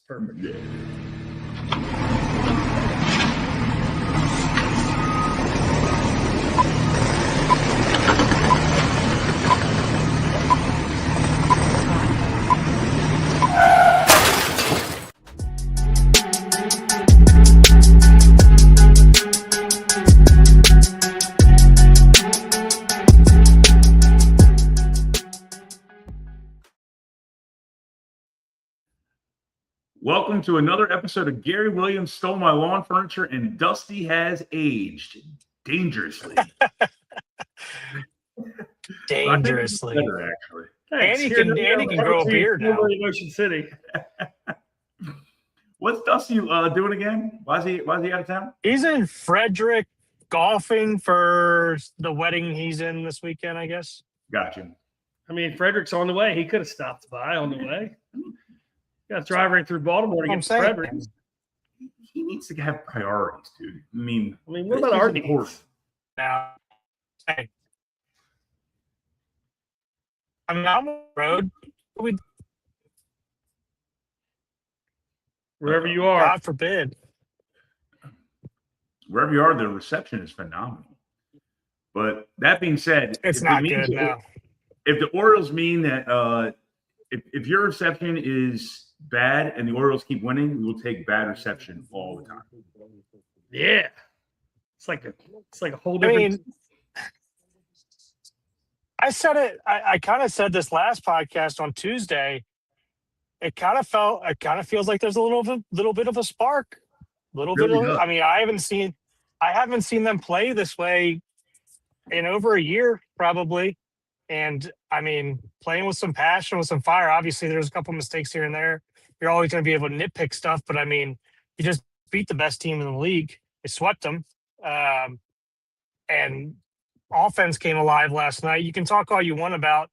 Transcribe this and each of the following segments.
perfect. Yeah. Welcome to another episode of Gary Williams Stole My Lawn Furniture and Dusty Has Aged Dangerously. Dangerously. Better, actually. Thanks. And he can grow a beard now. Over in Ocean City. What's Dusty doing again? Why is he out of town? He's in Frederick golfing for the wedding he's in this weekend, I guess. Gotcha. I mean, Frederick's on the way. He could have stopped by on the way. Got to drive right through Baltimore to get to Frederick. He needs to have priorities, dude. I mean, what about our needs? Now, hey. I mean, I'm on the road. Wherever you are. God forbid. Wherever you are, the reception is phenomenal. But that being said, it's not good now. If the Orioles mean that if your reception is bad and the Orioles keep winning, we will take bad reception all the time. Yeah. It's like a whole different. I mean, I said it. I kind of said this last podcast on Tuesday. It kind of feels like there's a little bit of a spark. I mean, I haven't seen them play this way in over a year, probably. And I mean, playing with some passion, with some fire. Obviously, there's a couple mistakes here and there. You're always going to be able to nitpick stuff, but I mean, you just beat the best team in the league. You swept them, and offense came alive last night. You can talk all you want about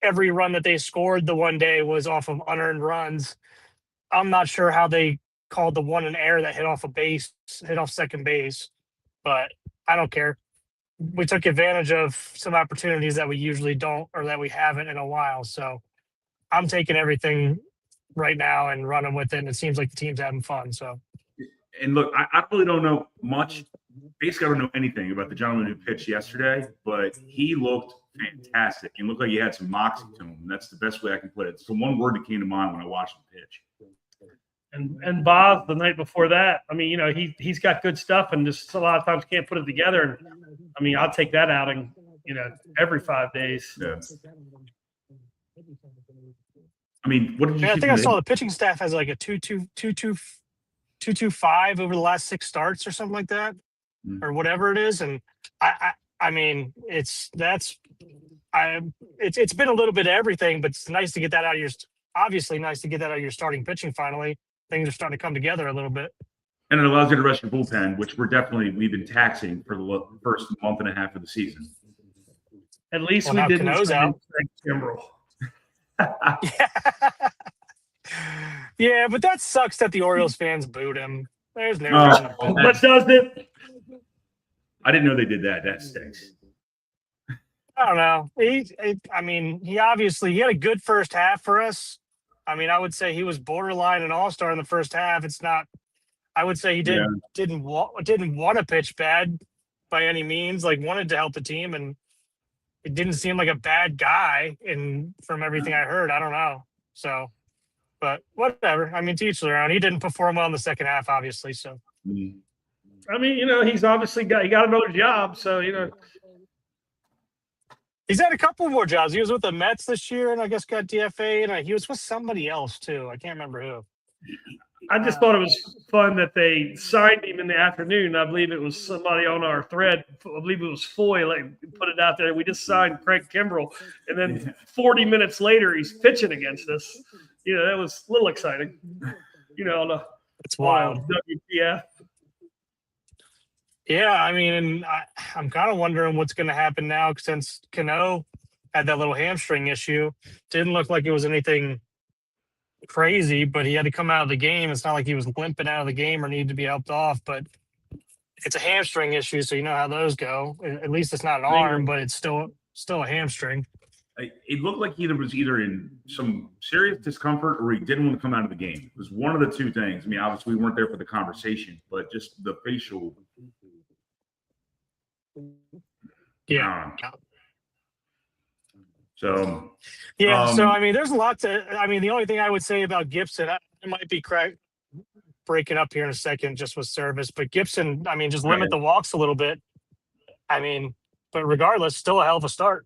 every run that they scored the one day was off of unearned runs. I'm not sure how they called the one in air that hit off second base, but I don't care. We took advantage of some opportunities that we usually don't, or that we haven't in a while. So I'm taking everything right now and running with it. And it seems like the team's having fun. So, and look, I really don't know much. Basically, I don't know anything about the gentleman who pitched yesterday, but he looked fantastic and looked like he had some moxie to him. That's the best way I can put it. It's the one word that came to mind when I watched him pitch. And Bob, the night before that, I mean, he's got good stuff and just a lot of times can't put it together. And I mean, I'll take that outing, every 5 days. Yeah. I mean, what did you? I think I saw the pitching staff has like a 2.25 over the last 6 starts or something like that, or whatever it is. And I mean, it's been a little bit of everything, but it's nice to get that out of your. Obviously, nice to get that out of your starting pitching. Finally, things are starting to come together a little bit. And it allows you to rest your bullpen, which we've been taxing for the first month and a half of the season. At least we didn't out. Yeah, but that sucks that the Orioles fans booed him. There's no reason to boo. But does it? I didn't know they did that. That stinks. I don't know. He had a good first half for us. I mean, I would say he was borderline an all-star in the first half. It's not. I would say he didn't want to pitch bad by any means. Like, wanted to help the team, and it didn't seem like a bad guy. And from everything I heard, I don't know. So, but whatever. I mean, to each their own. He didn't perform well in the second half, obviously. So, I mean, he's obviously got another job. So, he's had a couple more jobs. He was with the Mets this year, and I guess got DFA, and he was with somebody else too. I can't remember who. I just thought it was fun that they signed him in the afternoon. I believe it was somebody on our thread. I believe it was Foy, put it out there. We just signed Craig Kimbrell, and then 40 minutes later, he's pitching against us. That was a little exciting. It's wild. WTF. Yeah, I mean, and I'm kind of wondering what's going to happen now since Cano had that little hamstring issue. Didn't look like it was anything crazy, but he had to come out of the game. It's not like he was limping out of the game or needed to be helped off, but it's a hamstring issue, so you know how those go. At least it's not an arm, but it's still a hamstring. It looked like he was either in some serious discomfort or he didn't want to come out of the game. It was one of the two things. I mean, obviously we weren't there for the conversation, but just the facial. Yeah. So so I mean, there's a lot to. I mean, the only thing I would say about Gibson, it might be breaking up here in a second, just with service, but Gibson, I mean, just limit the walks a little bit. I mean, but regardless, still a hell of a start.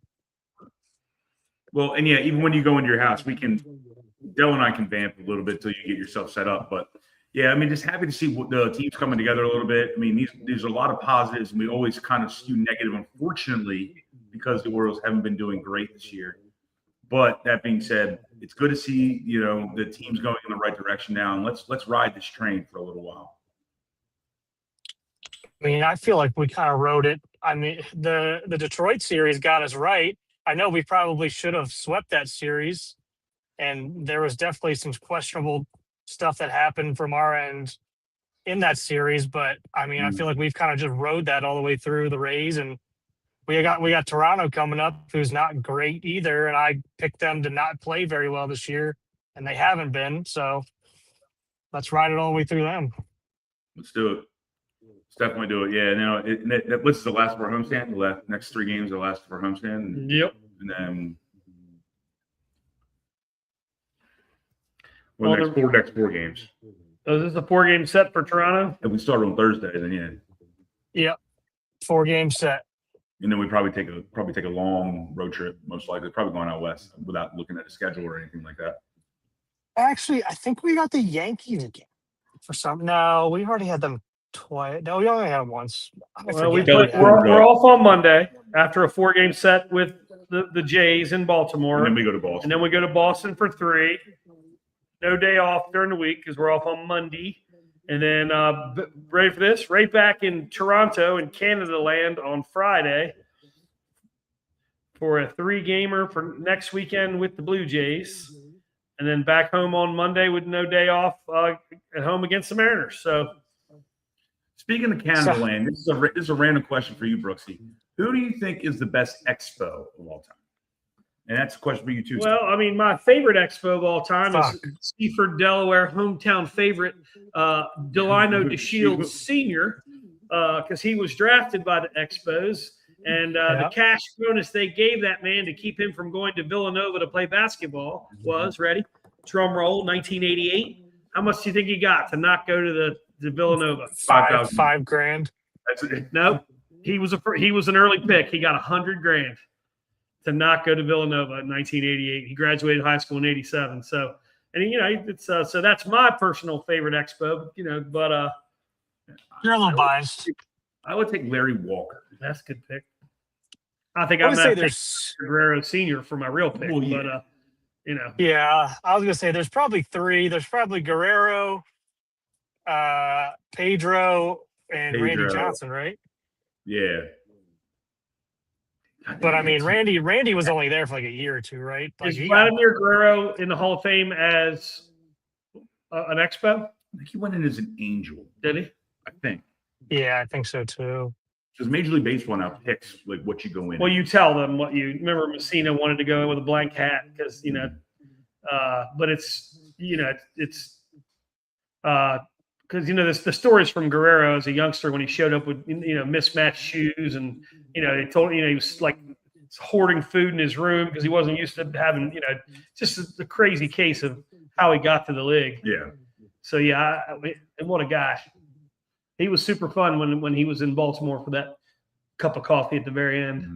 Well, and yeah, even when you go into your house, Dell and I can vamp a little bit till you get yourself set up. But yeah, I mean, just happy to see the teams coming together a little bit. I mean, these are a lot of positives, and we always kind of skew negative, unfortunately, because the Orioles haven't been doing great this year. But that being said, it's good to see, the team's going in the right direction now, and let's ride this train for a little while. I mean, I feel like we kind of rode it. I mean, the Detroit series got us right. I know we probably should have swept that series, and there was definitely some questionable stuff that happened from our end in that series. But I mean, I feel like we've kind of just rode that all the way through the Rays, and we got Toronto coming up, who's not great either. And I picked them to not play very well this year, and they haven't been. So let's ride it all the way through them. Let's do it. Let's definitely do it. Yeah. Now, this is the last of our homestand. The next 3 games are the last of our homestand. Yep. And then next 4 games. So is this a 4-game set for Toronto? And we start on Thursday. Then Yep. 4-game set. And then we probably take a long road trip, most likely, probably going out west without looking at a schedule or anything like that. Actually, I think we got the Yankees again for some. No, we already had them twice. No, we only had them once. Well, we're off on Monday after a 4-game set with the Jays in Baltimore. And then we go to Boston. And then we go to Boston for 3. No day off during the week because we're off on Monday. And then, ready for this? Right back in Toronto in Canada land on Friday for a 3-gamer for next weekend with the Blue Jays. And then back home on Monday with no day off at home against the Mariners. So, speaking of Canada land, this is a random question for you, Brooksy. Who do you think is the best expo of all time? And that's a question for you too. Well, I mean, my favorite expo of all time is Seaford, Delaware, hometown favorite, Delino DeShields Sr., because he was drafted by the Expos. And the cash bonus they gave that man to keep him from going to Villanova to play basketball was, ready, drum roll, 1988. How much do you think he got to not go to the Villanova? $5,000. That's it. Nope. He was an early pick. He got $100,000 to not go to Villanova in 1988. He graduated high school in 87. So, and it's so that's my personal favorite expo, but you're a little biased. I would take Larry Walker. That's a good pick. I think I'm going to take Guerrero Sr. for my real pick, but Yeah, I was going to say there's probably 3. There's probably Guerrero, Pedro, and Randy Johnson, right? Yeah. But I mean, Randy was only there for like a year or 2, right? Like, is Vladimir Guerrero in the Hall of Fame as an expo? I think he went in as an Angel. Did he? I think. Yeah, I think so too. Because Major League Baseball now picks like what you go in. Well, you tell them what you remember. Messina wanted to go in with a blank hat because but it's because the stories from Guerrero as a youngster when he showed up with mismatched shoes and they told he was like hoarding food in his room because he wasn't used to having just a crazy case of how he got to the league. Yeah. So and what a guy. He was super fun when he was in Baltimore for that cup of coffee at the very end. Mm-hmm.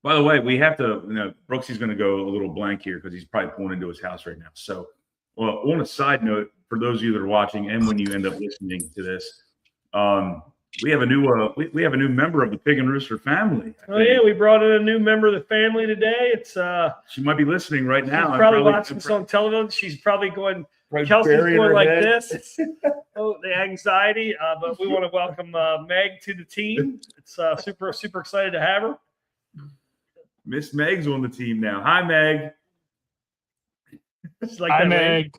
By the way, we have to, Brooksy's going to go a little blank here because he's probably pulling into his house right now. So, on a side note, for those of you that are watching and when you end up listening to this, we have a new member of the Pig and Rooster family. Yeah, we brought in a new member of the family today. It's she might be listening right now. She's probably watching this on television. She's probably going. Kelsey's going like this. Oh, the anxiety. But we want to welcome Meg to the team. It's super excited to have her. Miss Meg's on the team now. Hi, Meg. It's like Hi, that Meg.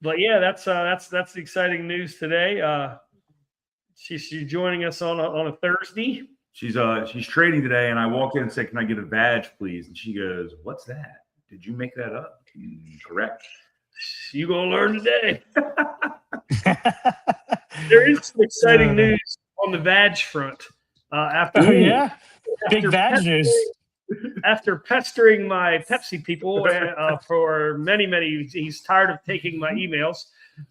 But yeah, that's the exciting news today. She's joining us on a Thursday. She's trading today, and I walk in and say, "Can I get a badge, please?" And she goes, "What's that? Did you make that up?" Correct. You gonna learn today. There is some exciting news on the vag front. Big vag news. After pestering my Pepsi people for many, he's tired of taking my emails.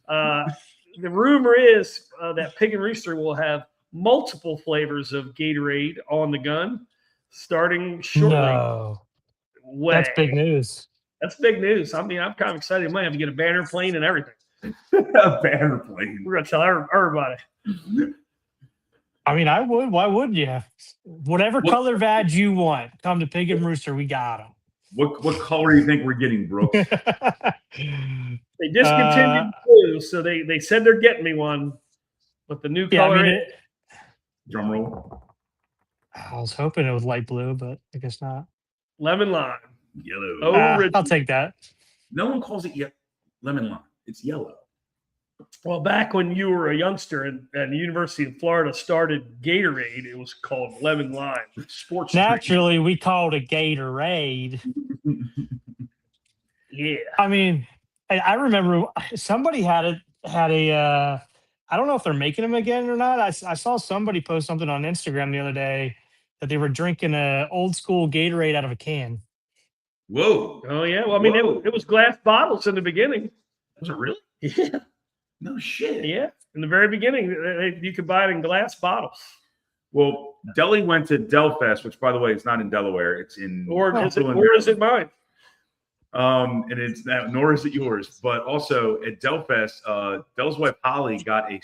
The rumor is that Pig and Rooster will have multiple flavors of Gatorade on the gun starting shortly. No. That's big news. That's big news. I mean, I'm kind of excited. I might have to get a banner plane and everything. A banner plane. We're going to tell everybody. I mean, I would. Why wouldn't you? Whatever color vag you want, come to Pig and Rooster. We got them. What color do you think we're getting, Brooks? They discontinued blue, so they said they're getting me one. But the new color Drum roll. I was hoping it was light blue, but I guess not. Lemon lime. Yellow. I'll take that. No one calls it lemon lime. It's yellow. Well, back when you were a youngster and the University of Florida started Gatorade, it was called lemon lime. Sports. Naturally, we called it Gatorade. Yeah. I mean, I remember somebody had a I don't know if they're making them again or not. I saw somebody post something on Instagram the other day that they were drinking a old school Gatorade out of a can. Whoa. Oh, yeah. Well, I mean, it was glass bottles in the beginning. Was it really? Yeah. No shit. Yeah. In the very beginning, you could buy it in glass bottles. Well, Deli went to Delfest, which, by the way, is not in Delaware. It's in is it mine? And it's not, nor is it yours. But also at Delfest, Del's wife Holly got a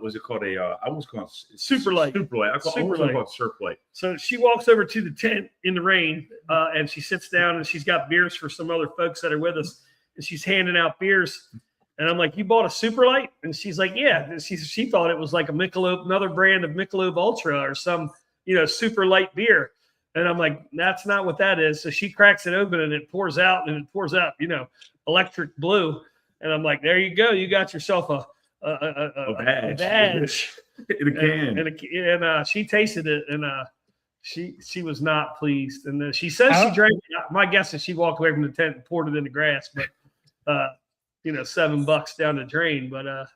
what's it called? I almost call it Super Light. Super Light. I call it Surf Light. So she walks over to the tent in the rain, and she sits down, and she's got beers for some other folks that are with us, and she's handing out beers. And I'm like, "You bought a Super Light?" And she's like, "Yeah." And she thought it was like a Michelob, another brand of Michelob Ultra or some, super light beer. And I'm like, "That's not what that is." So she cracks it open and it pours out, electric blue. And I'm like, "There you go. You got yourself a badge in a can." And she tasted it, and she was not pleased. And she says she drank it. My guess is she walked away from the tent and poured it in the grass, but $7 down the drain. But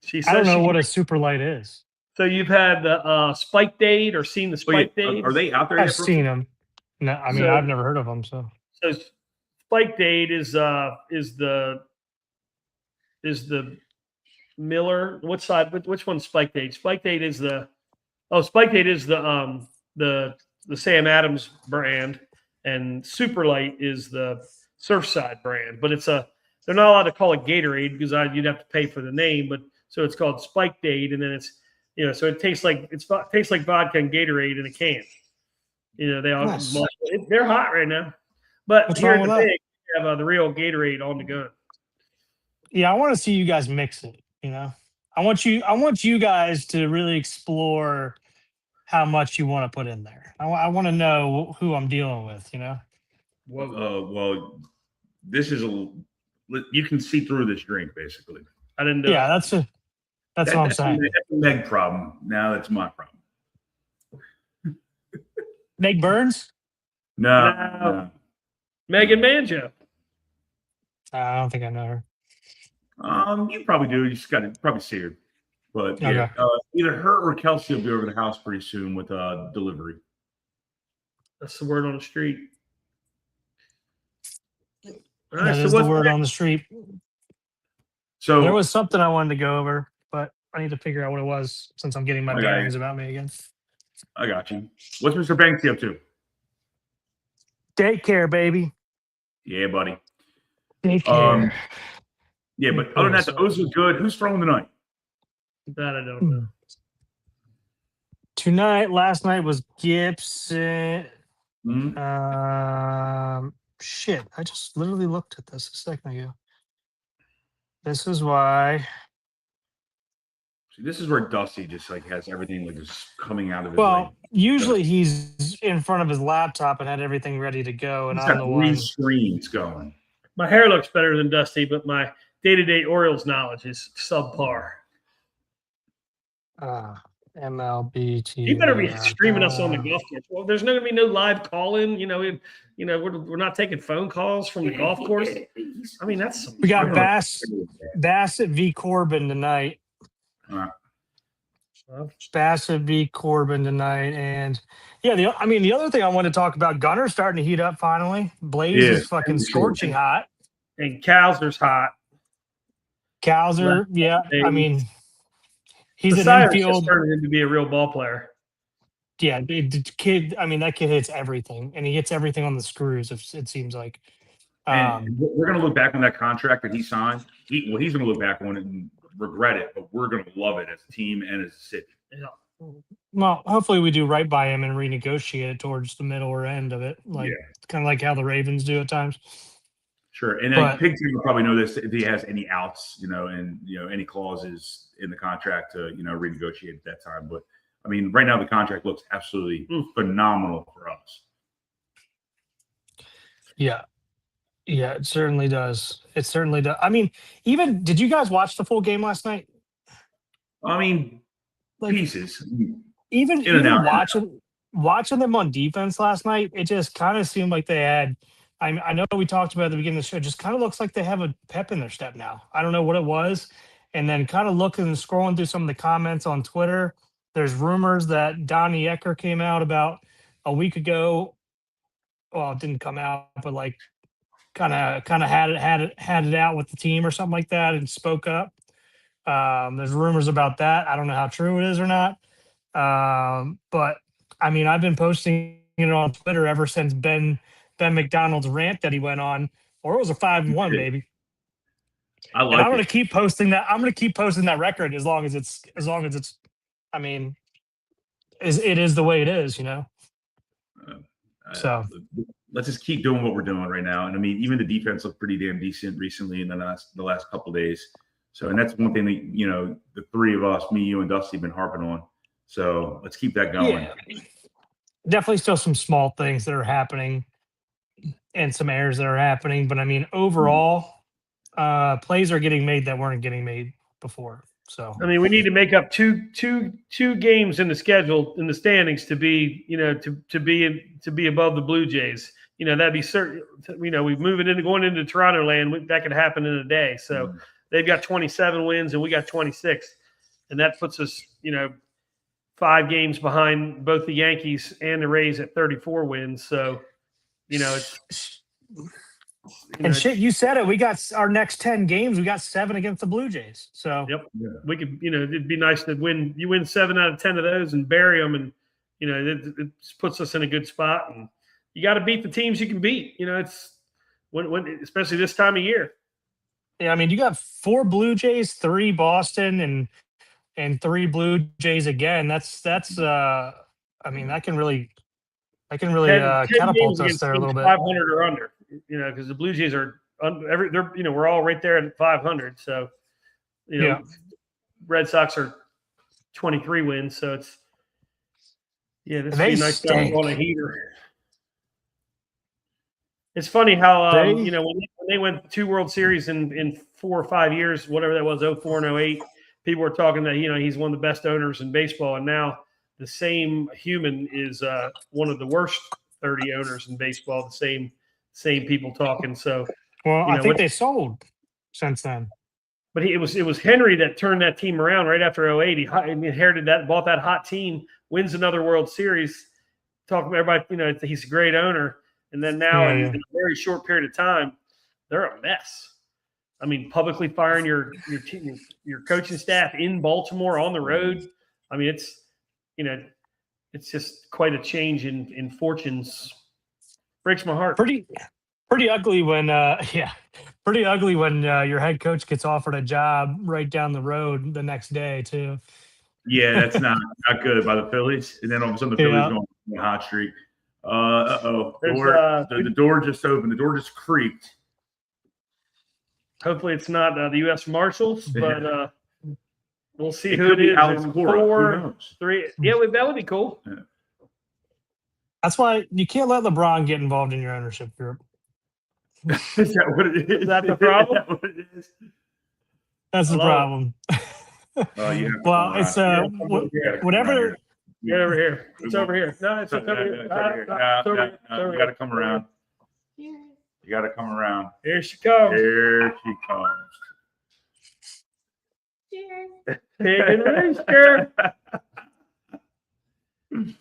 she says I don't know what a Super Light is. So you've had the Spike Date or seen the Spike Date? Are they out there? I've seen them. No, I mean, I've never heard of them. So Spike Date is the Miller. What side? Which one's Spike Date? Spike Date is the Sam Adams brand, and Super Light is the Surfside brand. But they're not allowed to call it Gatorade because you'd have to pay for the name. But so it's called Spike Date, and then it's so it tastes like vodka and Gatorade in a can. They all they're hot right now. But here at the Pig, we have the real Gatorade on the gun. Yeah, I want to see you guys mix it. I want you guys to really explore how much you want to put in there. I want to know who I'm dealing with. Well, this is you can see through this drink basically. I didn't know. Yeah, that's what I'm saying. That's a Meg problem. Now that's my problem. Meg Burns? No. Megan Manjo. I don't think I know her. You probably do. You just got to probably see her. But yeah, either her or Kelsey will be over the house pretty soon with delivery. That's the word on the street. All right, that is the word on the street. So there was something I wanted to go over, but I need to figure out what it was since I'm getting my bearings about me again. I got you. What's Mr. Banksy up to? Daycare, baby. Yeah, buddy. Daycare. Yeah, but other than that, the O's was good. Who's throwing tonight? That I don't know. Last night was Gibson. Shit, I just literally looked at this a second ago. This is why. See, this is where Dusty just has everything just coming out of his. Well, usually he's in front of his laptop and had everything ready to go, and I'm the one. Screens going. My hair looks better than Dusty, but my day-to-day Orioles knowledge is subpar. MLB TV. You better be streaming us on the golf course. Well, there's not going to be no live call-in. We're not taking phone calls from the golf course. I mean, we got Bassett v. Corbin tonight. Bassett v. Corbin tonight, and the other thing I wanted to talk about, Gunner's starting to heat up finally. Blaze is fucking scorching hot, and Cowser's hot. Cowser, I mean, he's an infield. Turning into be a real ball player. Yeah, the kid. I mean, that kid hits everything, and he hits everything on the screws. It seems like. We're going to look back on that contract that he signed. He's going to look back on it and regret it, but we're going to love it as a team and as a city. Yeah. Well, hopefully we do right by him and renegotiate it towards the middle or end of it, kind of like how the Ravens do at times. Sure, and then Pig team will probably know this if he has any outs, and any clauses in the contract to renegotiate at that time. But I mean, right now the contract looks absolutely phenomenal for us. Yeah. Yeah, it certainly does. It certainly does. I mean, did you guys watch the full game last night? I mean, pieces. Even watching them on defense last night, it just kind of seemed like they had. I know we talked about at the beginning of the show. It just kind of looks like they have a pep in their step now. I don't know what it was, and then kind of looking and scrolling through some of the comments on Twitter, there's rumors that Donnie Ecker came out about a week ago. Well, it didn't come out, but kind of had it out with the team or something like that and spoke up. There's rumors about that. I don't know how true it is or not. But I mean, I've been posting it on Twitter ever since Ben McDonald's rant that he went on. Orioles are 5-1, baby. I'm going to keep posting that. I'm going to keep posting that record as long as it's. I mean, it is the way it is, So. Let's just keep doing what we're doing right now. And I mean, even the defense looked pretty damn decent recently in the last couple of days. So, and that's one thing that, the three of us, me, you, and Dusty have been harping on. So let's keep that going. Yeah. Definitely still some small things that are happening and some errors that are happening. But I mean, overall, plays are getting made that weren't getting made before. So, I mean, we need to make up two games in the schedule in the standings to be, to be above the Blue Jays. That'd be certain. We're going into Toronto land. That could happen in a day. So they've got 27 wins and we got 26, and that puts us, 5 games behind both the Yankees and the Rays at 34 wins. So, it's. You said it. We got our next 10 games. We got 7 against the Blue Jays. So we could, it'd be nice to win. You win 7 out of 10 of those and bury them, and it puts us in a good spot. And you got to beat the teams you can beat. It's when especially this time of year. Yeah, I mean, you got 4 Blue Jays, 3 Boston, and 3 Blue Jays again. That's. I mean, that can really catapult us there a little bit. 500 or under. Because the Blue Jays are we're all right there at 500. So, Red Sox are 23 wins. So it's this would be nice to have on a heater. It's funny how when they went 2 World Series in 4 or 5 years, whatever that was, 04 and 08, people were talking that he's one of the best owners in baseball, and now the same human is one of the worst 30 owners in baseball. The same people talking. So, I think they sold since then. But it was Henry that turned that team around right after 08. He inherited that, bought that hot team, wins another World Series. Talking about everybody, he's a great owner. And then now in a very short period of time, they're a mess. I mean, publicly firing your team, your coaching staff in Baltimore on the road. I mean, it's just quite a change in fortunes. Breaks my heart. Pretty ugly when your head coach gets offered a job right down the road the next day too. Yeah, that's not good by the Phillies. And then all of a sudden the Phillies going on a hot streak. The door just opened. The door just creaked. Hopefully it's not the U.S. Marshals, but we'll see who it is. Alex Cora. 4, 3. Yeah, that would be cool. Yeah. That's why you can't let LeBron get involved in your ownership group. Is that what it is? Is that the problem? Is that what it is? That's the problem. Yeah. Well, it's whatever. Get over here. It's over here. No, it's over here. No, you got to come around. You got to come around. Here she comes. Here she comes. Pig and Rooster.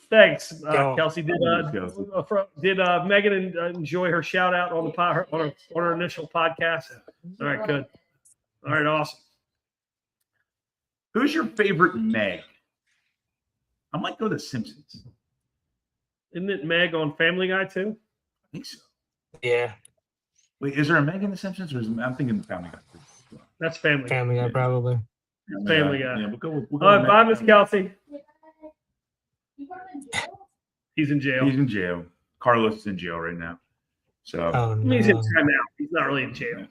Thanks, Kelsey. Did Megan enjoy her shout out on her initial podcast? All right, good. All right, awesome. Who's your favorite Meg? I might go to Simpsons. Isn't it Meg on Family Guy too? I think so. Yeah. Wait, is there a Meg in the Simpsons, or I'm thinking Family Guy? That's Family. Family Guy, probably. Family Guy. Yeah, we'll go All right, bye, Miss Kelsey. He's in jail. He's in jail. Carlos is in jail right now. So he's in timeout. He's not really in jail.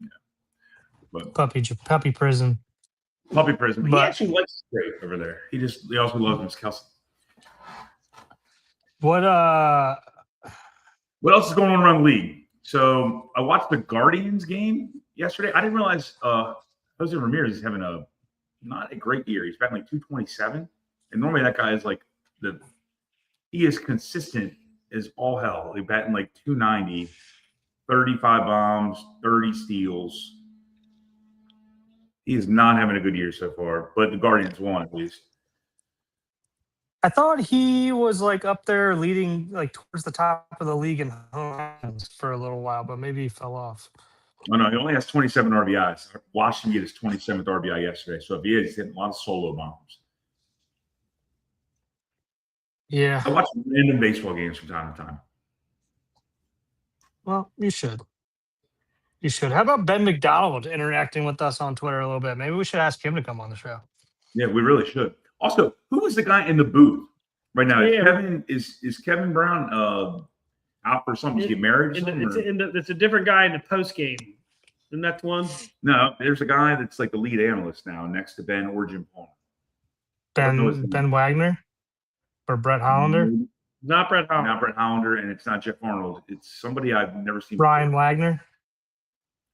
Yeah. But Puppy prison. Puppy prison. He But- actually likes Straight over there. He also loves Miss Kelsey. What else is going on around the league? So I watched the Guardians game yesterday. I didn't realize Jose Ramirez is having not a great year. He's batting like 227. And normally that guy is like he is consistent as all hell. He's batting like 290, 35 bombs, 30 steals. He is not having a good year so far, but the Guardians won at least. I thought he was like up there leading like towards the top of the league in home runs for a little while, but maybe he fell off. Oh, no, he only has 27 RBIs. I watched him get his 27th RBI yesterday. So if he is, he's hitting a lot of solo bombs. Yeah. I watch random baseball games from time to time. Well, you should. You should. How about Ben McDonald interacting with us on Twitter a little bit? Maybe we should ask him to come on the show. Yeah, we really should. Also, who is the guy in the booth right now? Is Kevin Brown out for something? Is he married or something? It's a different guy in the post game. Isn't that the one? No, there's a guy that's like the lead analyst now next to Ben or Jim Palmer. Ben Wagner or Brett Hollander? Not Brett Hollander. Not Brett Hollander, and it's not Jeff Arnold. It's somebody I've never seen. Brian before. Wagner?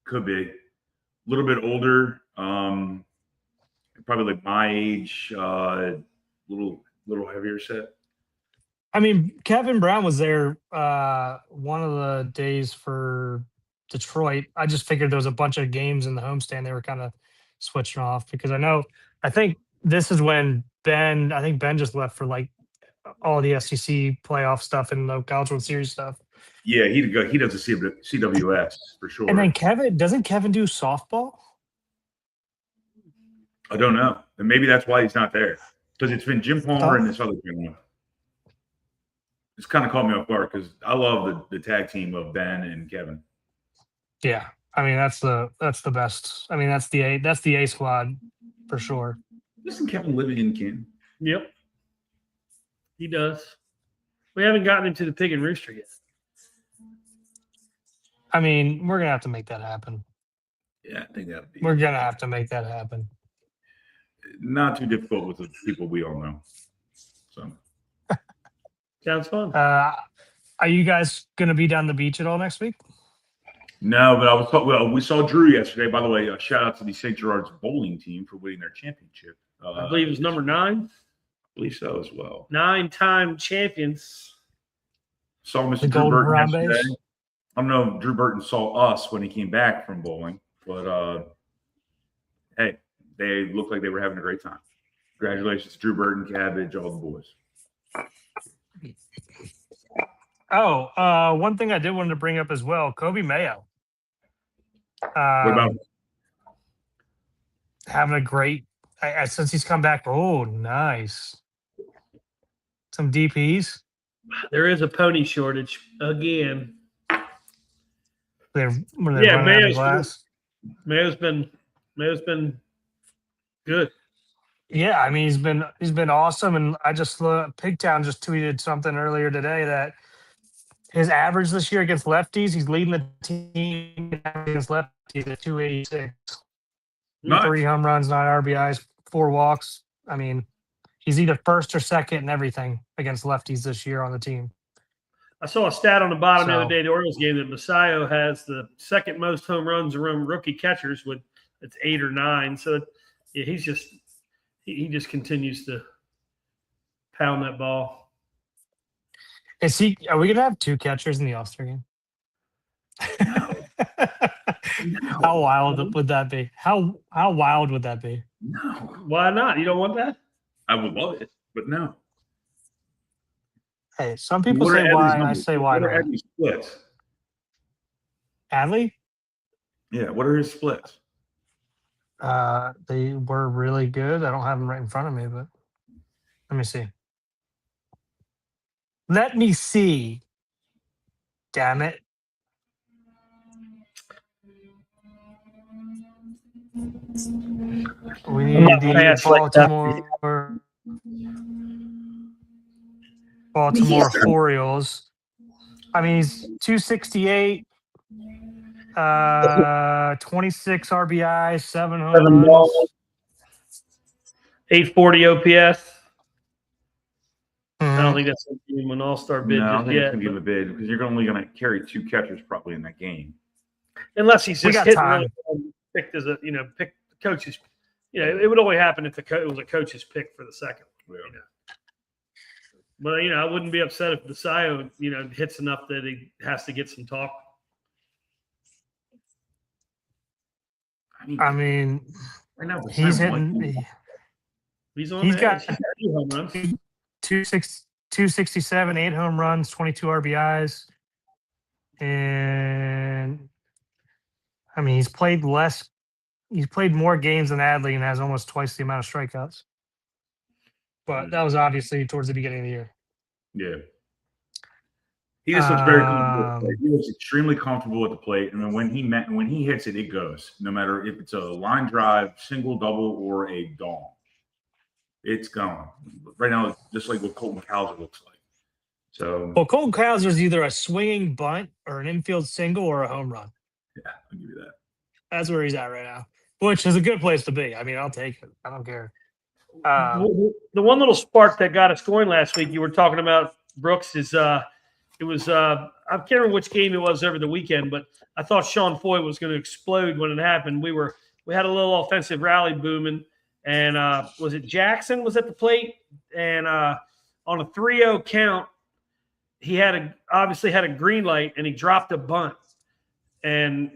Could be. A little bit older. Probably like my age, little heavier set. I mean, Kevin Brown was there one of the days for Detroit. I just figured there was a bunch of games in the homestand they were kind of switching off because I think this is when Ben just left for like all the SEC playoff stuff and the College World Series stuff. Yeah, he does the CWS for sure. And then doesn't Kevin do softball? I don't know. And maybe that's why he's not there. Because it's been Jim Palmer and this other gentleman. It's kind of caught me off guard because I love the tag team of Ben and Kevin. Yeah. I mean, that's the best. I mean, that's the A squad for sure. Doesn't Kevin live in Canton? Yep. He does. We haven't gotten him to the Pig and Rooster yet. I mean, we're gonna have to make that happen. Yeah, I think that'd be. We're gonna have to make that happen. Not too difficult with the people we all know. So sounds fun. Are you guys gonna be down the beach at all next week? No, but we saw Drew yesterday. By the way, shout out to the St. Gerard's bowling team for winning their championship. I believe it was number 9. I believe so as well. 9-time champions. Saw Mr. The Drew Golden Burton Harambees? yesterday. I don't know if Drew Burton saw us when he came back from bowling, but hey, they looked like they were having a great time. Congratulations to Drew Burton, Cabbage, all the boys. Oh, one thing I did want to bring up as well, Kobe Mayo. What about having a great since he's come back? Oh, nice. Some DPs. There is a pony shortage again. They're running out of glass. Mayo's been good. Yeah, I mean he's been awesome, and I just Pigtown just tweeted something earlier today that his average this year against lefties, he's leading the team against lefties at 286. Nice. 3 home runs, 9 RBIs, 4 walks. I mean, he's either first or second in everything against lefties this year on the team. I saw a stat on the bottom the other day of the Orioles game that Masayo has the second most home runs among rookie catchers with it's 8 or 9. So Yeah, he just continues to pound that ball. Are we gonna have 2 catchers in the All-Star game? No. How wild would that be? How wild would that be? No. Why not? You don't want that? I would love it, but no. Hey, some people What are say Adley's why. I numbers? say why What are not. Adley's splits? Adley? Yeah, what are his splits? They were really good. I don't have them right in front of me, but let me see. Let me see. Damn it. We need the Baltimore Orioles. I mean, he's 268, 26 RBI, 7 home runs. 840 OPS. I don't Mhm. think that's going to give him an all-star bid No, I don't just think it's yet. going to give him a bid because you're only going to carry 2 catchers probably in that game. Unless he's We just got hitting time. really picked as a pick the coach's. It would only happen if it was a coach's pick for the second. Yeah. But I wouldn't be upset if Desio hits enough that he has to get some talk. I mean, right now he's hitting. He's on. He's got 2 home runs. 267, 8 home runs, 22 RBIs, and I mean he's played less. He's played more games than Adley and has almost twice the amount of strikeouts. But that was obviously towards the beginning of the year. Yeah. He just looks very comfortable at the plate. He looks extremely comfortable at the plate. And then when he hits it, it goes. No matter if it's a line drive, single, double, or a dong. It's gone. Right now, it's just like what Colton Cowser looks like. So Colton Cowser is either a swinging bunt or an infield single or a home run. Yeah, I'll give you that. That's where he's at right now, which is a good place to be. I mean, I'll take it. I don't care. The one little spark that got us going last week, you were talking about, Brooks, is it was I can't remember which game it was over the weekend, but I thought Sean Foy was going to explode when it happened. We had a little offensive rally booming, and was it Jackson was at the plate, and on a 3-0 count, he obviously had a green light, and he dropped a bunt. And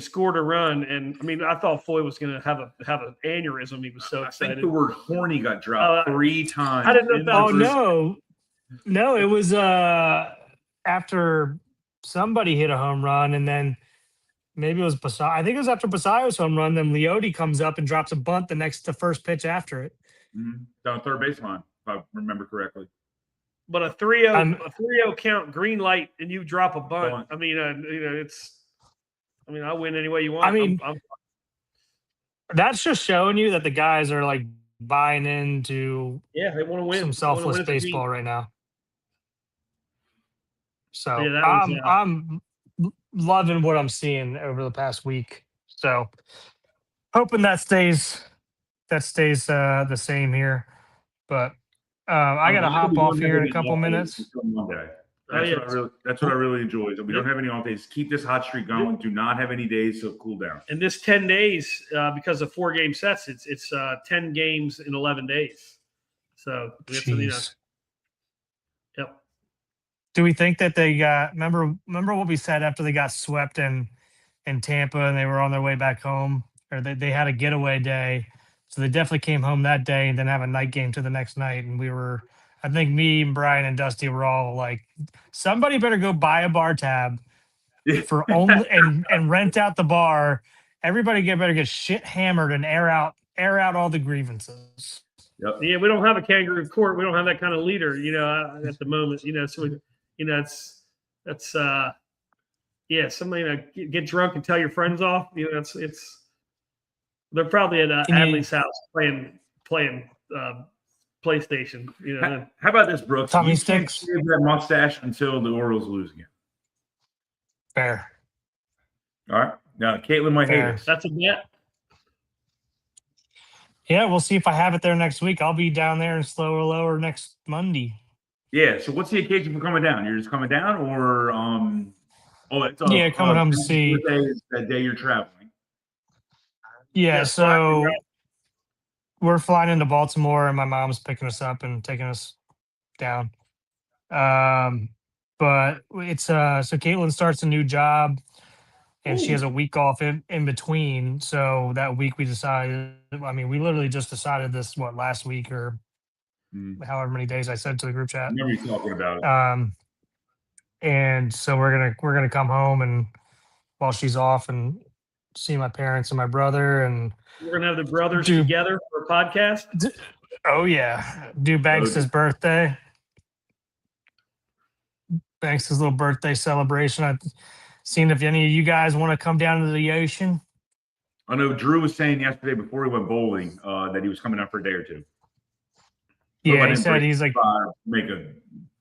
scored a run, and I mean, I thought Foy was going to have an aneurysm. He was so excited. I think the word "horny" got dropped 3 times. I didn't know. No, it was after somebody hit a home run, and then maybe it was Basayo. I think it was after Basayo's home run. Then Leote comes up and drops a bunt the first pitch after it. Down third baseline, if I remember correctly. But a 3-0 count, green light, and you drop a bunt. I mean, it's. I mean, I'll win any way you want. I mean, that's just showing you that the guys are like buying into they want to win some selfless baseball right now. So I'm loving what I'm seeing over the past week. So hoping that stays the same here. But I got to hop off here in a couple minutes. That's what I really enjoy. So we don't have any off days. Keep this hot streak going. Do not have any days to cool down. And this 10 days, because of 4-game sets, it's 10 games in 11 days. So yep. Do we think that they got? Remember what we said after they got swept in Tampa and they were on their way back home, or they had a getaway day, so they definitely came home that day and then have a night game to the next night, and we were. I think me and Brian and Dusty were all like, somebody better go buy a bar tab for only and rent out the bar. Everybody better get shit hammered and air out all the grievances. Yep. Yeah, we don't have a kangaroo court. We don't have that kind of leader, at the moment. So somebody get drunk and tell your friends off. It's they're probably at Adley's house playing PlayStation. How about this, Brooks? Tommy Sticks. Shave that mustache until the Orioles lose again. Fair. All right. Now, Caitlin might hate us. That's a bet. Yeah, we'll see if I have it there next week. I'll be down there in Slower Lower next Monday. Yeah. So, what's the occasion for coming down? You're just coming down, or coming home to see that day you're traveling. Yeah. So we're flying into Baltimore, and my mom's picking us up and taking us down. But it's so Caitlin starts a new job, and she has a week off in between. So that week we decided. I mean, we literally just decided this last week or however many days I said to the group I chat. remember you talking about it. And so we're gonna come home and while she's off and see my parents and my brother and We're gonna have the brothers do together for a podcast. oh yeah, do Banks's birthday. Banks's little birthday celebration. I've seen if any of you guys want to come down to the ocean. I know Drew was saying yesterday before he went bowling that he was coming out for a day or two. Yeah, he said he's like make a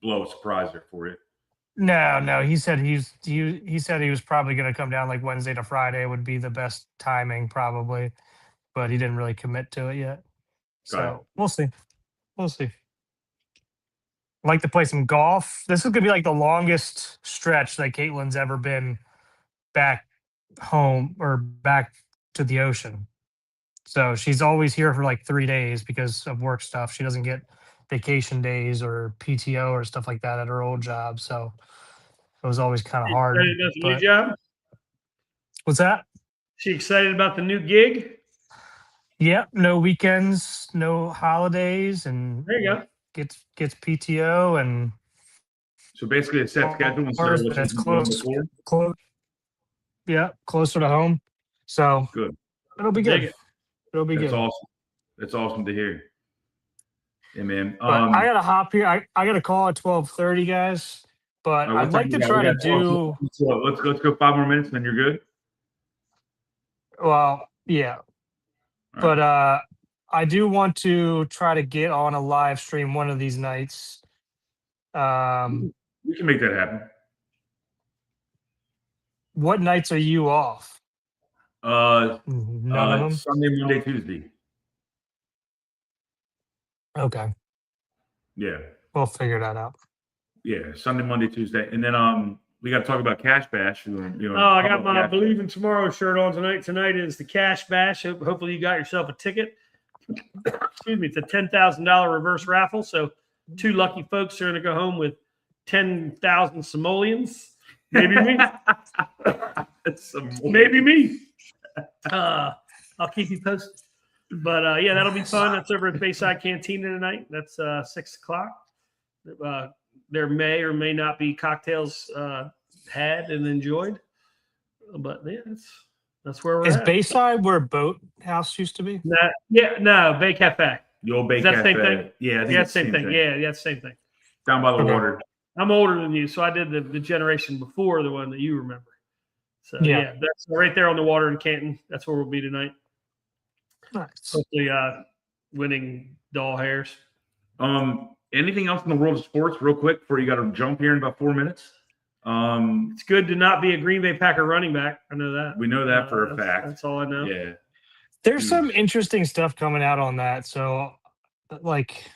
blow surpriser for you. No. He said he said he was probably going to come down like Wednesday to Friday would be the best timing probably, but he didn't really commit to it yet. So we'll see. I'd like to play some golf. This is going to be like the longest stretch that Caitlin's ever been back home or back to the ocean. So she's always here for like 3 days because of work stuff. She doesn't get vacation days or PTO or stuff like that at her old job. So it was always kind of hard. Excited about the new job? What's that? She excited about the new gig? Yep. No weekends, no holidays, and there you go. Gets PTO and so basically a set schedule instead of that's close. Yeah, closer to home. So good. It'll be good. It'll be good. That's awesome. That's awesome to hear. Yeah, man. I gotta hop here. I got a call at 12:30, guys. But I'd like to try to do. Let's go 5 more minutes, then you're good. Well, yeah, but I do want to try to get on a live stream one of these nights. We can make that happen. What nights are you off? Sunday, Monday, Tuesday. Okay. Yeah. We'll figure that out. Yeah, Sunday, Monday, Tuesday, and then we got to talk about Cash Bash. I got my Believe in Tomorrow shirt on tonight. Tonight is the Cash Bash. Hopefully, you got yourself a ticket. Excuse me. It's a $10,000 reverse raffle. So 2 lucky folks are going to go home with 10,000 simoleons. Maybe me. Maybe me. I'll keep you posted. But yeah, that'll be fun. That's over at Bayside Cantina tonight. That's 6 o'clock. There may or may not be cocktails had and enjoyed, but yeah, that's where we're at. Is Bayside where Boat House used to be? No, Bay Cafe. The old Bay Cafe. Same thing? Yeah, that's the same thing. Yeah, that's the same thing. Down by the water. I'm older than you, so I did the generation before the one that you remember. So yeah, that's right there on the water in Canton. That's where we'll be tonight. Nice. Hopefully, winning doll hairs. Anything else in the world of sports, real quick, before you got to jump here in about 4 minutes? It's good to not be a Green Bay Packer running back. I know that. We know that for a fact. That's all I know. Yeah. There's some interesting stuff coming out on that. So, like,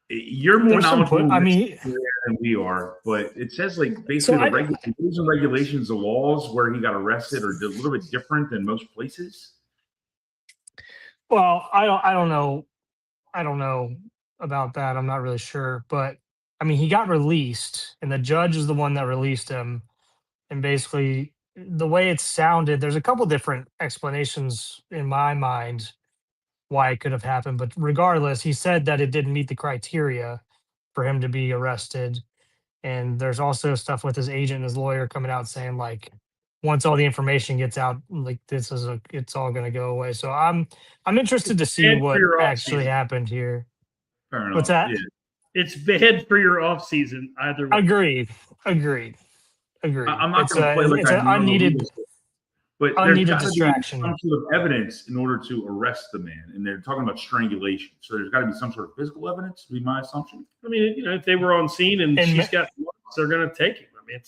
you're more knowledgeable than we are, but it says like basically the rules and regulations, the laws where he got arrested are a little bit different than most places. Well, I don't know about that. I'm not really sure, but I mean, he got released, and the judge is the one that released him. And basically, the way it sounded, there's a couple different explanations in my mind why it could have happened. But regardless, he said that it didn't meet the criteria for him to be arrested. And there's also stuff with his agent and his lawyer coming out saying like, once all the information gets out, like it's all going to go away. So I'm interested to see what actually happened here. Fair enough. What's that? Yeah. It's bad for your off season either way. Agreed. I'm not going to play like it's an unneeded, but unneeded distraction. Some sort of evidence in order to arrest the man, and they're talking about strangulation. So there's got to be some sort of physical evidence. Would be my assumption. I mean, if they were on scene and she's got, they're going to take him. I mean,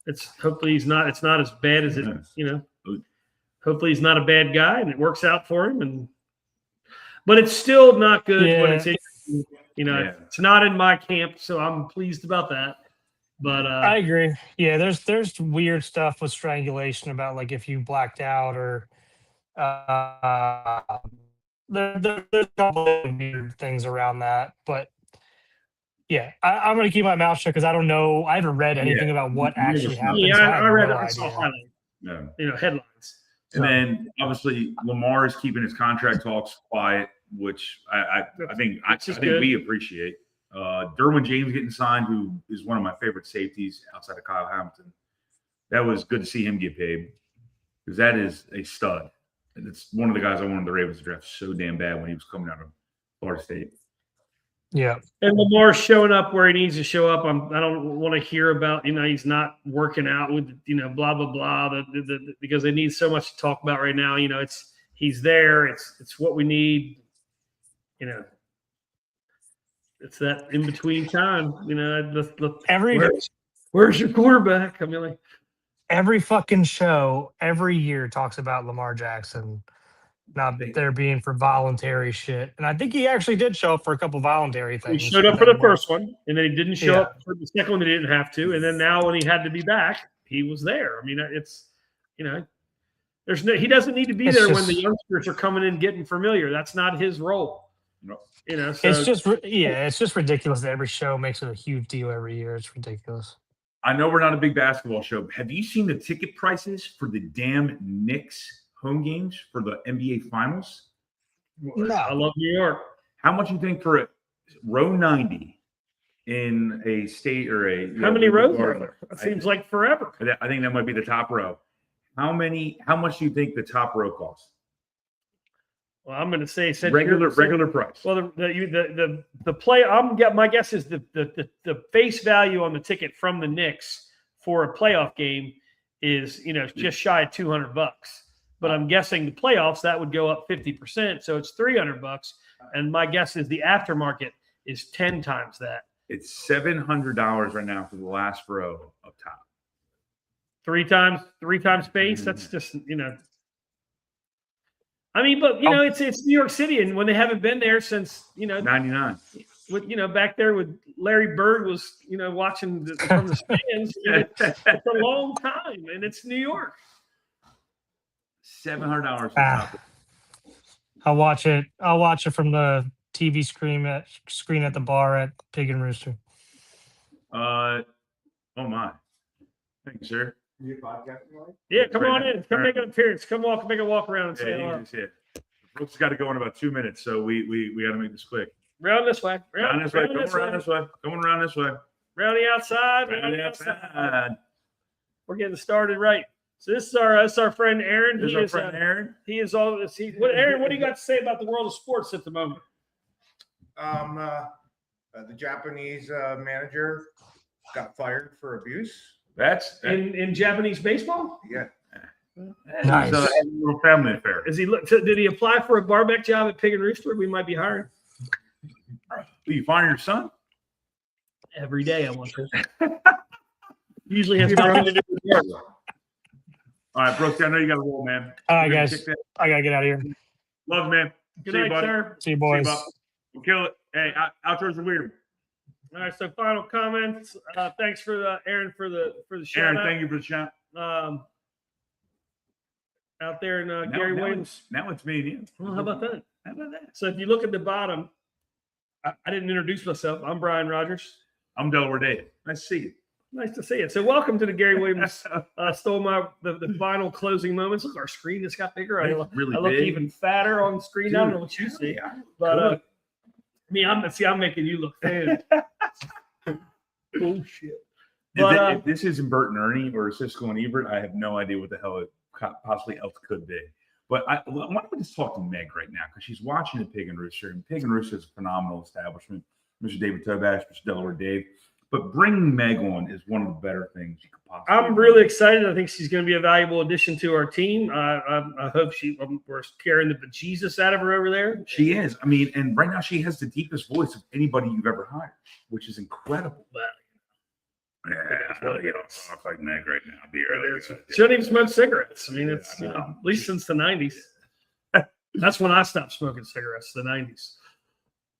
it's hopefully he's not. It's not as bad as it. Hopefully he's not a bad guy and it works out for him. But it's still not good when it's in. It's not in my camp, so I'm pleased about that. But I agree. Yeah, there's weird stuff with strangulation about like if you blacked out or there's a couple of weird things around that, but yeah, I'm going to keep my mouth shut because I don't know. I haven't read anything about what actually happens. Yeah, I have I read. no I saw idea. highlights. Headlines. And then obviously Lamar is keeping his contract talks quiet, which I think we appreciate. Derwin James getting signed, who is one of my favorite safeties outside of Kyle Hamilton. That was good to see him get paid because that is a stud. And it's one of the guys I wanted the Ravens to draft so damn bad when he was coming out of Florida State. Yeah. And Lamar's showing up where he needs to show up. I don't want to hear about, he's not working out with, blah, blah, blah, because they need so much to talk about right now. He's there. It's what we need. It's that in between time. Where's your quarterback? I mean, like every fucking show every year talks about Lamar Jackson not there being for voluntary shit, and I think he actually did show up for a couple voluntary things. He showed up for the first one, and then he didn't show up for the second one. He didn't have to, and then now when he had to be back, he was there. I mean, it's he doesn't need to be there when the youngsters are coming in getting familiar. That's not his role. No. So, it's just ridiculous that every show makes it a huge deal every year. It's ridiculous. I know we're not a big basketball show. Have you seen the ticket prices for the damn Knicks home games for the NBA Finals? No. I love New York. How much you think for a row 90 in a state or a? How many rows are there? It seems like forever. I think that might be the top row. How much do you think the top row costs? Well, I'm going to say regular price. Well, the play. My guess is the face value on the ticket from the Knicks for a playoff game is just shy of $200. But I'm guessing the playoffs that would go up 50%, so it's $300. And my guess is the aftermarket is 10 times that. It's $700 right now for the last row up top. Three times space. That's just I mean, but it's New York City, and when they haven't been there since 99, with back there with Larry Bird was watching from the stands. It's a long time, and it's New York. $700. I'll watch it. I'll watch it from the TV screen at the bar at Pig and Rooster. Oh my! Thank you, sir. Yeah, come on in. Come make an appearance. Come make a walk around and say hello. Brooks got to go in about 2 minutes, so we got to make this quick. Round this way. Round this way. Going around this way. Round the outside. Round the outside. We're getting started right. So this is our friend Aaron. This is our friend Aaron. He is all. Aaron, what do you got to say about the world of sports at the moment? The Japanese manager got fired for abuse. That's in Japanese baseball. Yeah. Nice. It's a little family affair. Did he apply for a barback job at Pig and Rooster? We might be hiring. Will you fire your son? Every day I want to. Usually has nothing to do with work. All right, Brooks, I know you got to roll, man. All right, guys. I got to get out of here. Love, man. Good night, sir. See you, boys. We'll kill it. Hey, outros are weird. All right, so final comments. Thanks for Aaron for the shout Aaron, out. thank you for the shout. Out there in Gary Williams. Now it's me and you. Well, how about that? So if you look at the bottom, I didn't introduce myself. I'm Brian Rogers. I'm Delaware Dave. Nice to see you. Nice to see you. So welcome to the Gary Williams the final closing moments. Look, our screen just got bigger. I look big. even fatter on the screen. Dude, I don't know what you see, but I'm making you look thin. Bullshit. If this isn't Bert and Ernie or Siskel and Ebert, I have no idea what the hell it possibly else could be. But why don't we just talk to Meg right now, because she's watching the Pig and Rooster, and Pig and Rooster is a phenomenal establishment. Mr. David Tobash, Mr. Delaware Dave. But bringing Meg on is one of the better things you could possibly do. I'm really excited. I think she's going to be a valuable addition to our team. I hope we're scaring the bejesus out of her over there. She is. I mean, and right now she has the deepest voice of anybody you've ever hired, which is incredible. Yeah, you don't talk like Meg right now. Be really good. She doesn't even smoke cigarettes. I mean, it's at least since the 90s. That's when I stopped smoking cigarettes, the 90s.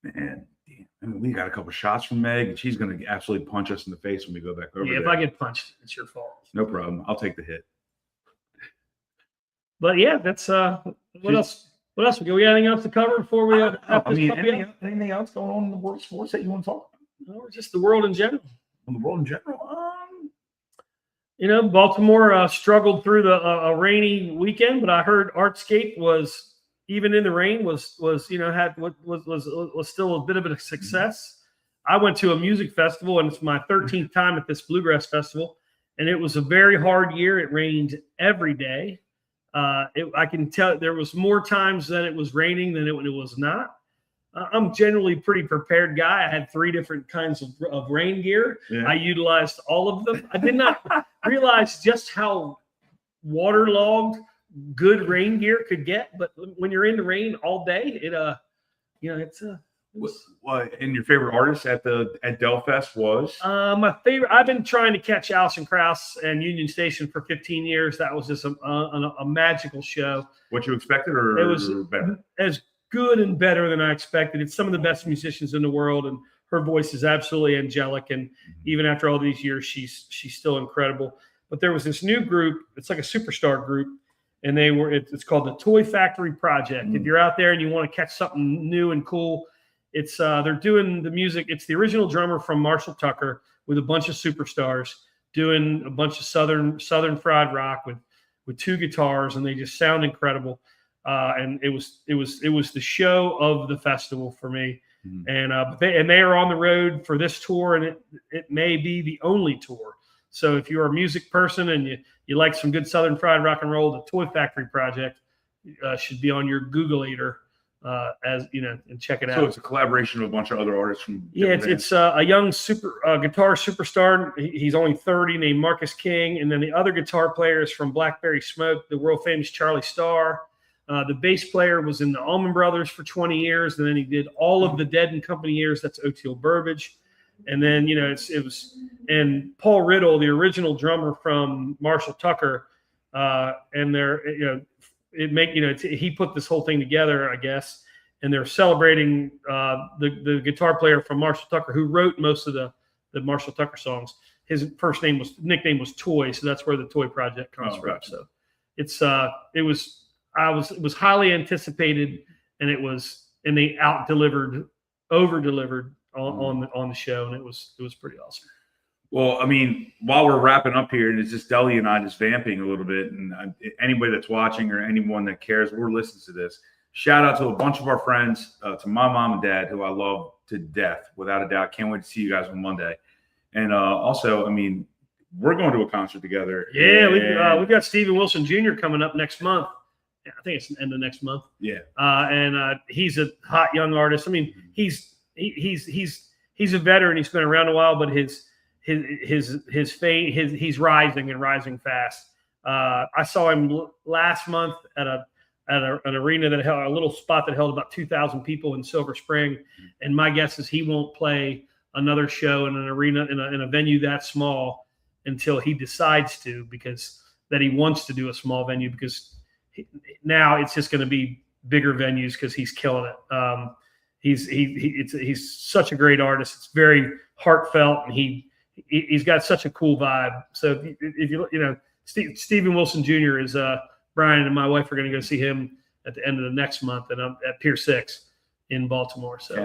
Man, damn. I mean, we got a couple shots from Meg, and she's going to absolutely punch us in the face when we go back over there. If I get punched, it's your fault. No problem. I'll take the hit. But yeah, that's what else? What else? We got anything else to cover before we? Anything else going on in the world of sports that you want to talk about? Or just the world in general. In the world in general, Baltimore struggled through a rainy weekend, but I heard Artscape was even in the rain was still a bit of a success. I went to a music festival, and it's my 13th time at this bluegrass festival, and it was a very hard year. It rained every day. I can tell there was more times that it was raining than it was not. I'm generally a pretty prepared guy. I had 3 different kinds of rain gear. Yeah. I utilized all of them. I did not realize just how waterlogged good rain gear could get. But when you're in the rain all day, and your favorite artist at Delfest was? My favorite. I've been trying to catch Alison Krauss and Union Station for 15 years. That was just a magical show. What you expected, or it was better? As good and better than I expected. It's some of the best musicians in the world, and her voice is absolutely angelic. And even after all these years, she's still incredible. But there was this new group. It's like a superstar group, and it's called the Toy Factory Project. If you're out there and you want to catch something new and cool, it's they're doing the music. It's the original drummer from Marshall Tucker with a bunch of superstars doing a bunch of southern fried rock with 2 guitars, and they just sound incredible. And it was the show of the festival for me. And they are on the road for this tour, and it may be the only tour. So if you're a music person and you like some good southern fried rock and roll, the Toy Factory Project should be on your Google-ator and check it out. So it's a collaboration of a bunch of other artists from. Yeah, it's a young guitar superstar. He's only 30, named Marcus King, and then the other guitar player is from Blackberry Smoke, the world famous Charlie Starr. The bass player was in the Allman Brothers for 20 years, and then he did all of the Dead and Company years. That's Oteil Burbage. And then, and Paul Riddle, the original drummer from Marshall Tucker, and he put this whole thing together, I guess, and they're celebrating the guitar player from Marshall Tucker who wrote most of the Marshall Tucker songs. His nickname was Toy, so that's where the Toy Project comes from. Right. So it was highly anticipated, and they over delivered on the show, and it was pretty awesome. Well, I mean, while we're wrapping up here, and it's just Deli and I just vamping a little bit, and anybody that's watching or anyone that cares, we're listening to this. Shout out to a bunch of our friends, to my mom and dad, who I love to death, without a doubt. Can't wait to see you guys on Monday. And also, I mean, we're going to a concert together. Yeah, we've got Steven Wilson Jr. coming up next month. I think it's the end of next month. Yeah. And he's a hot young artist. I mean, he's a veteran. He's been around a while, but his fame, he's rising and rising fast. I saw him last month at an arena that held a little spot that held about 2,000 people in Silver Spring, and my guess is he won't play another show in an arena in a venue that small until he decides to, because that he wants to do a small venue, because now it's just going to be bigger venues because he's killing it. He's such a great artist. It's very heartfelt, and he's got such a cool vibe. So if Steven Wilson Jr. is Brian and my wife are going to go see him at the end of the next month, and I'm at Pier 6 in Baltimore. So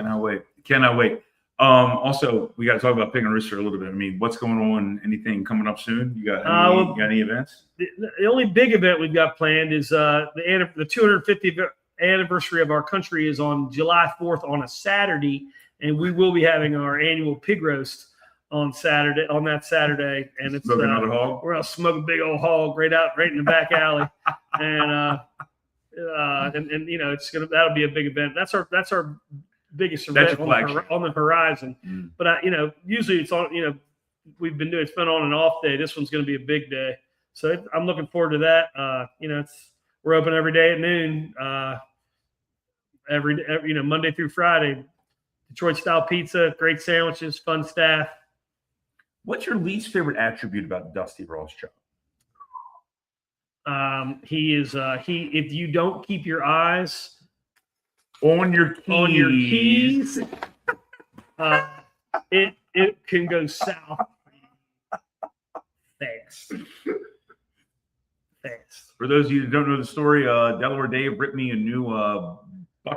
cannot wait. Also, we got to talk about Pig Rooster a little bit. I mean, what's going on? Anything coming up soon? You got any events? The only big event we've got planned is the 250th anniversary of our country is on July 4th on a Saturday, and we will be having our annual pig roast on that Saturday, and it's another hog. We're gonna smoke a big old hog right in the back alley, and that'll be a big event. That's our biggest event on the horizon. But usually it's on. We've been doing, it's been on and off day. This one's going to be a big day, so I'm looking forward to that. We're open every day at noon, every Monday through Friday. Detroit style pizza, great sandwiches, fun staff. What's your least favorite attribute about Dusty Rothschild? If you don't keep your eyes on your keys, it can go south fast. fast. For those of you who don't know the story, Delaware Dave ripped me a new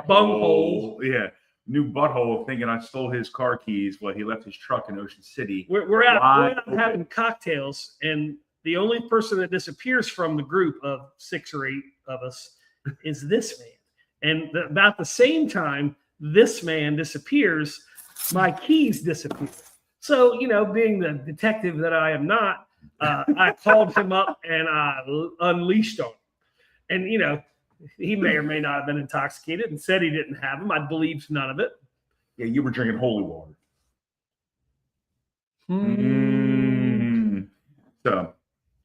Bunghole. Yeah, new butthole, thinking I stole his car keys while he left his truck in Ocean City. We're out Wide open. having cocktails, and the only person that disappears from the group of 6 or 8 of us is this man. And about the same time this man disappears, my keys disappear. So, being the detective that I am not, I called him up and I unleashed on him. And, he may or may not have been intoxicated and said he didn't have them. I believed none of it. Yeah, you were drinking holy water. So,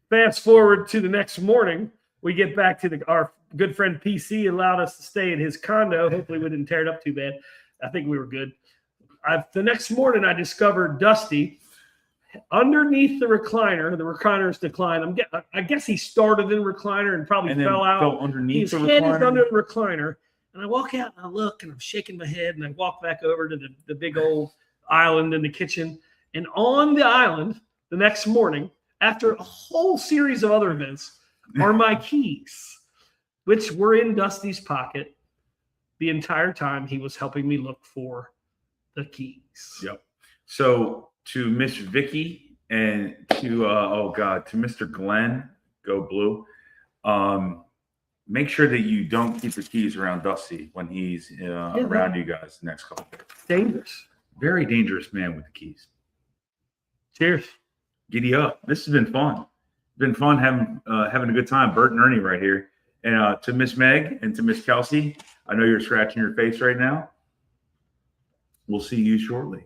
fast forward to the next morning, we get back to our good friend PC allowed us to stay in his condo. Hopefully we didn't tear it up too bad. I think we were good. The next morning, I discovered Dusty underneath the recliner. The recliner's declined. I guess he started in the recliner and probably fell out. Fell underneath His head is under the recliner. And I walk out and I look and I'm shaking my head and I walk back over to the big old island in the kitchen. And on the island the next morning, after a whole series of other events, are my keys, which were in Dusty's pocket the entire time he was helping me look for the keys. Yep. So to Miss Vicky and to to Mr. Glenn, go blue. Make sure that you don't keep your keys around Dusty when he's around you guys the next couple of days. Dangerous. Very dangerous man with the keys. Cheers. Giddy up. This has been fun. It's been fun having a good time. Bert and Ernie right here. And to Miss Meg and to Miss Kelsey, I know you're scratching your face right now. We'll see you shortly.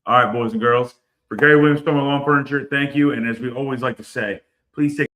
All right, boys and girls. For Gary Williams, Storm Lawn Furniture, thank you. And as we always like to say, please take